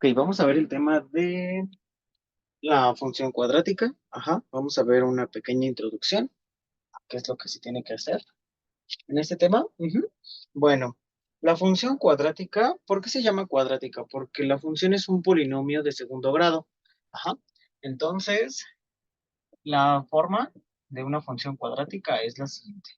Ok, vamos a ver el tema de la función cuadrática. Ajá, vamos a ver una pequeña introducción, qué es lo que se tiene que hacer en este tema. Ujú. Bueno, la función cuadrática, ¿por qué se llama cuadrática? Porque la función es un polinomio de segundo grado. Ajá, entonces la forma de una función cuadrática es la siguiente: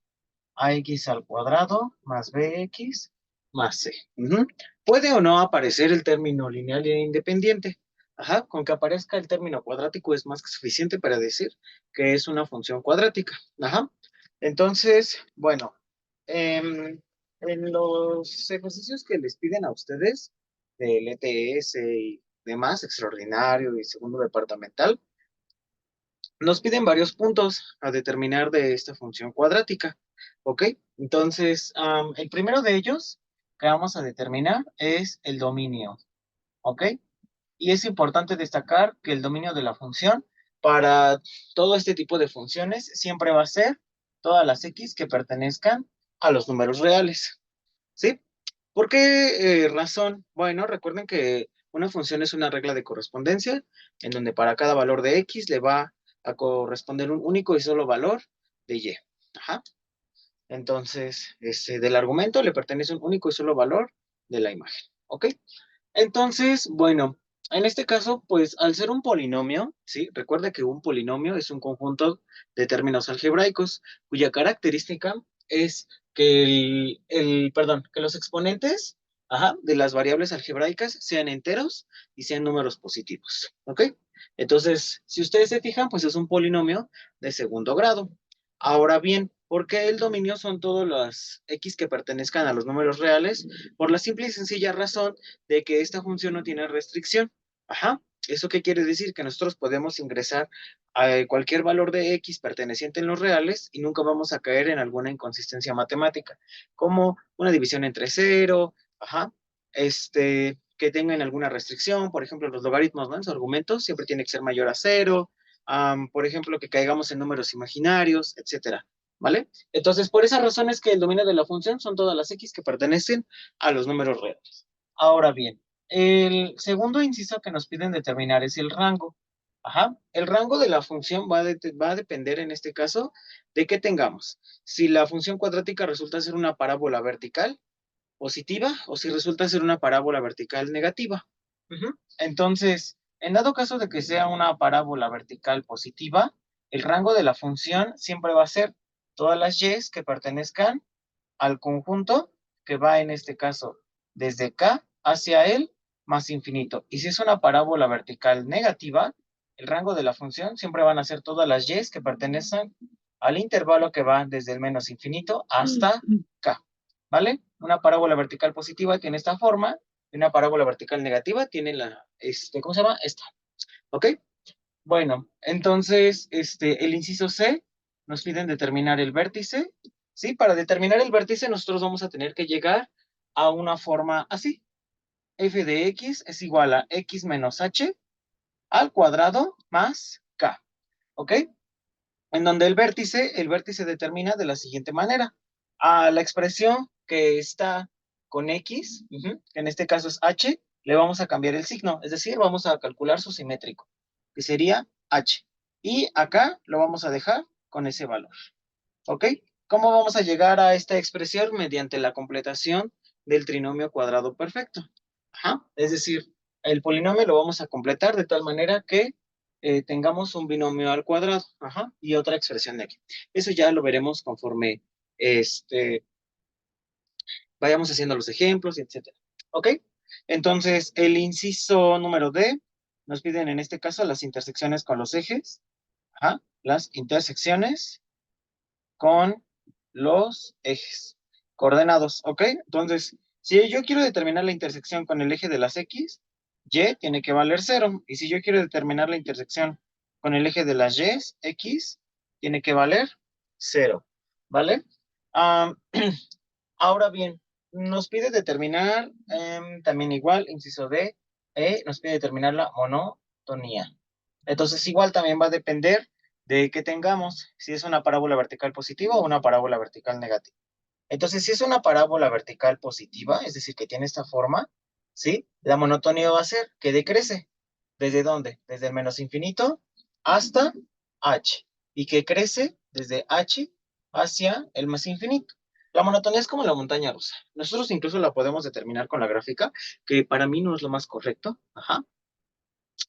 ax al cuadrado más bx más c. Ujú. Puede o no aparecer el término lineal e independiente. Ajá, con que aparezca el término cuadrático es más que suficiente para decir que es una función cuadrática. Ajá. Entonces, bueno, en los ejercicios que les piden a ustedes del ETS y demás, extraordinario y segundo departamental, nos piden varios puntos a determinar de esta función cuadrática. ¿Ok? Entonces, el primero de ellos que vamos a determinar es el dominio. ¿Ok? Y es importante destacar que el dominio de la función para todo este tipo de funciones siempre va a ser todas las x que pertenezcan a los números reales. ¿Sí? ¿Por qué razón? Bueno, recuerden que una función es una regla de correspondencia en donde para cada valor de x le va a corresponder un único y solo valor de y. Ajá. Entonces, del argumento le pertenece un único y solo valor de la imagen. ¿Ok? Entonces, bueno, en este caso, pues al ser un polinomio, ¿sí? Recuerda que un polinomio es un conjunto de términos algebraicos cuya característica es que perdón, que los exponentes, ajá, de las variables algebraicas sean enteros y sean números positivos, ¿ok? Entonces, si ustedes se fijan, pues es un polinomio de segundo grado. Ahora bien, ¿por qué el dominio son todos los x que pertenezcan a los números reales? Por la simple y sencilla razón de que esta función no tiene restricción. Ajá. ¿Eso qué quiere decir? Que nosotros podemos ingresar a cualquier valor de x perteneciente en los reales y nunca vamos a caer en alguna inconsistencia matemática, como una división entre cero, ajá, que tengan alguna restricción, por ejemplo, los logaritmos, ¿no? En su argumento siempre tiene que ser mayor a cero, por ejemplo, que caigamos en números imaginarios, etcétera, ¿vale? Entonces, por esas razones que el dominio de la función son todas las x que pertenecen a los números reales. Ahora bien, el segundo inciso que nos piden determinar es el rango. Ajá. El rango de la función va a depender en este caso de qué tengamos. Si la función cuadrática resulta ser una parábola vertical positiva o si resulta ser una parábola vertical negativa. Ujú. Entonces, en dado caso de que sea una parábola vertical positiva, el rango de la función siempre va a ser todas las y's que pertenezcan al conjunto que va en este caso desde K hacia el más infinito. Y si es una parábola vertical negativa, el rango de la función siempre van a ser todas las y que pertenecen al intervalo que va desde el menos infinito hasta K. ¿Vale? Una parábola vertical positiva tiene esta forma y una parábola vertical negativa tiene ¿cómo se llama? Esta. ¿Ok? Bueno, entonces, el inciso C nos piden determinar el vértice. ¿Sí? Para determinar el vértice, nosotros vamos a tener que llegar a una forma así. F de x es igual a x menos h al cuadrado más k. ¿Ok? En donde el vértice determina de la siguiente manera. A la expresión que está con x, que en este caso es h, le vamos a cambiar el signo. Es decir, vamos a calcular su simétrico, que sería h. Y acá lo vamos a dejar con ese valor. ¿Ok? ¿Cómo vamos a llegar a esta expresión? Mediante la completación del trinomio cuadrado perfecto. Ajá. Es decir, el polinomio lo vamos a completar de tal manera que tengamos un binomio al cuadrado. Ajá. Y otra expresión de aquí. Eso ya lo veremos conforme este, vayamos haciendo los ejemplos, etcétera. ¿Ok? Entonces, el inciso número D nos piden en este caso las intersecciones con los ejes. Ajá. Las intersecciones con los ejes coordenados, ¿ok? Entonces, si yo quiero determinar la intersección con el eje de las x, y tiene que valer 0. Y si yo quiero determinar la intersección con el eje de las y, x, tiene que valer 0, ¿vale? Ah, ahora bien, nos pide determinar, también igual, inciso D, nos pide determinar la monotonía. Entonces, igual también va a depender de que tengamos, si es una parábola vertical positiva o una parábola vertical negativa. Entonces, si es una parábola vertical positiva, es decir, que tiene esta forma, ¿sí? La monotonía va a ser que decrece. ¿Desde dónde? Desde el menos infinito hasta h. Y que crece desde h hacia el más infinito. La monotonía es como la montaña rusa. Nosotros incluso la podemos determinar con la gráfica, que para mí no es lo más correcto. Ajá.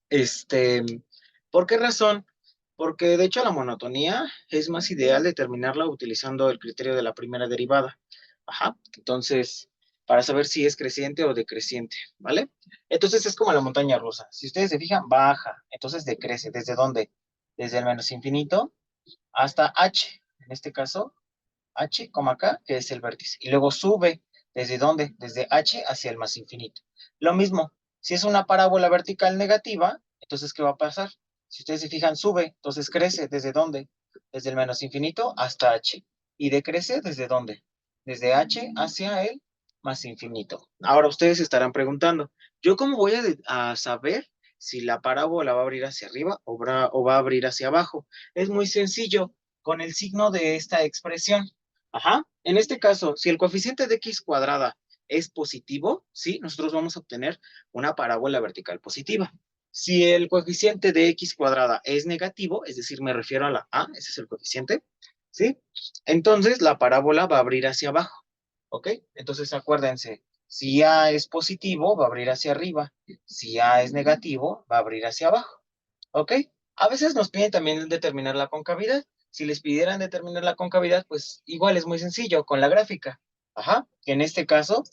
Este, ¿Por qué razón? Porque de hecho la monotonía es más ideal determinarla utilizando el criterio de la primera derivada. Ajá. Entonces, para saber si es creciente o decreciente, ¿vale? Entonces es como la montaña rusa. Si ustedes se fijan, baja, entonces decrece. ¿Desde dónde? Desde el menos infinito hasta h. En este caso, h, acá, que es el vértice. Y luego sube. ¿Desde dónde? Desde h hacia el más infinito. Lo mismo, si es una parábola vertical negativa, entonces, ¿qué va a pasar? Si ustedes se fijan, sube, entonces crece. ¿Desde dónde? Desde el menos infinito hasta h. ¿Y decrece desde dónde? Desde h hacia el más infinito. Ahora ustedes se estarán preguntando, ¿yo cómo voy a saber si la parábola va a abrir hacia arriba o va a abrir hacia abajo? Es muy sencillo, con el signo de esta expresión. Ajá. En este caso, si el coeficiente de x cuadrada es positivo, ¿sí? Nosotros vamos a obtener una parábola vertical positiva. Si el coeficiente de x cuadrada es negativo, es decir, me refiero a la a, ese es el coeficiente, ¿sí? Entonces la parábola va a abrir hacia abajo, ¿ok? Entonces acuérdense, si a es positivo, va a abrir hacia arriba. Si a es negativo, va a abrir hacia abajo, ¿ok? A veces nos piden también determinar la concavidad. Si les pidieran determinar la concavidad, pues igual es muy sencillo con la gráfica. Ajá, que en este caso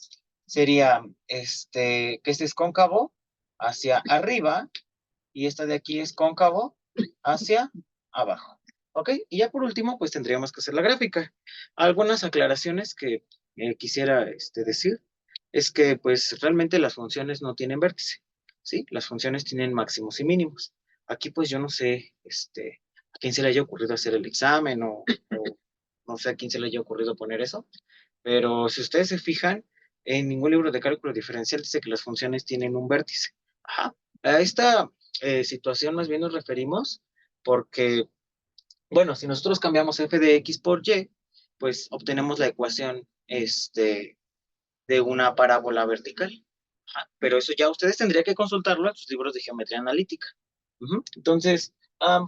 sería que este es cóncavo hacia arriba y esta de aquí es cóncavo hacia abajo. ¿Ok? Y ya por último, pues tendríamos que hacer la gráfica. Algunas aclaraciones que quisiera decir es que pues realmente las funciones no tienen vértice, ¿sí? Las funciones tienen máximos y mínimos. Aquí pues yo no sé a quién se le haya ocurrido hacer el examen o no sé a quién se le haya ocurrido poner eso, pero si ustedes se fijan, en ningún libro de cálculo diferencial dice que las funciones tienen un vértice. Ajá. A esta situación más bien nos referimos porque, bueno, si nosotros cambiamos f de x por y, pues obtenemos la ecuación de una parábola vertical. Ajá. Pero eso ya ustedes tendrían que consultarlo en sus libros de geometría analítica. Ujú. Entonces,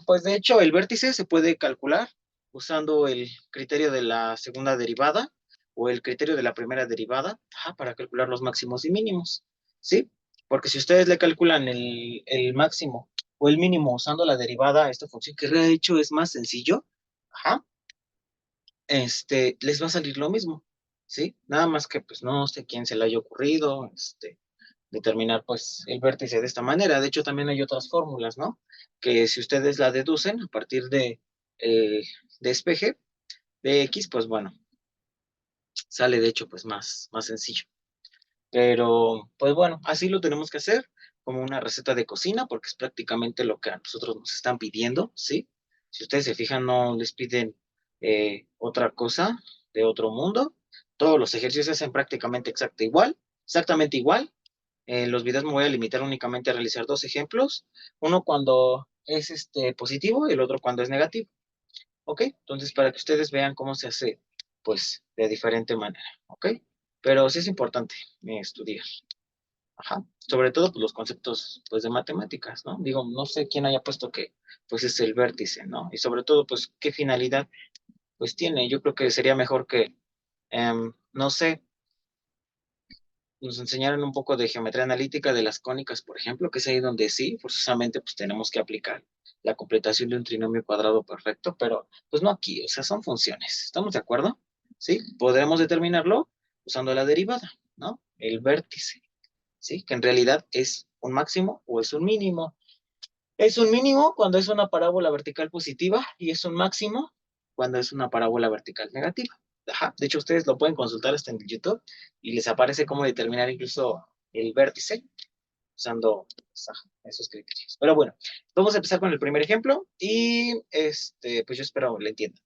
pues de hecho, el vértice se puede calcular usando el criterio de la segunda derivada o el criterio de la primera derivada, para calcular los máximos y mínimos, ¿sí? Porque si ustedes le calculan el máximo o el mínimo usando la derivada a esta función, que de hecho es más sencillo, ajá, les va a salir lo mismo, ¿sí? Nada más que pues no sé quién se le haya ocurrido, determinar pues el vértice de esta manera. De hecho, también hay otras fórmulas, ¿no? Que si ustedes la deducen a partir de despeje de X, pues bueno, sale de hecho pues más sencillo. Pero pues bueno, así lo tenemos que hacer como una receta de cocina porque es prácticamente lo que a nosotros nos están pidiendo, ¿sí? Si ustedes se fijan, no les piden otra cosa de otro mundo. Todos los ejercicios se hacen prácticamente exactamente igual. En los videos me voy a limitar únicamente a realizar dos ejemplos, uno cuando es positivo y el otro cuando es negativo, ¿ok? Entonces, para que ustedes vean cómo se hace, pues, de diferente manera, ¿ok? Pero sí es importante estudiar, ajá. Sobre todo, pues, los conceptos, pues, de matemáticas, ¿no? Digo, no sé quién haya puesto que, pues, es el vértice, ¿no? Y sobre todo, pues, qué finalidad, pues, tiene. Yo creo que sería mejor que, no sé, nos enseñaron un poco de geometría analítica de las cónicas, por ejemplo, que es ahí donde sí, forzosamente, pues tenemos que aplicar la completación de un trinomio cuadrado perfecto, pero pues no aquí, o sea, son funciones. ¿Estamos de acuerdo? Sí, podremos determinarlo usando la derivada, ¿no? El vértice, ¿sí? Que en realidad es un máximo o es un mínimo. Es un mínimo cuando es una parábola vertical positiva y es un máximo cuando es una parábola vertical negativa. Ajá. De hecho, ustedes lo pueden consultar hasta en el YouTube y les aparece cómo determinar incluso el vértice usando pues, esos criterios. Pero bueno, vamos a empezar con el primer ejemplo y pues yo espero le entiendan.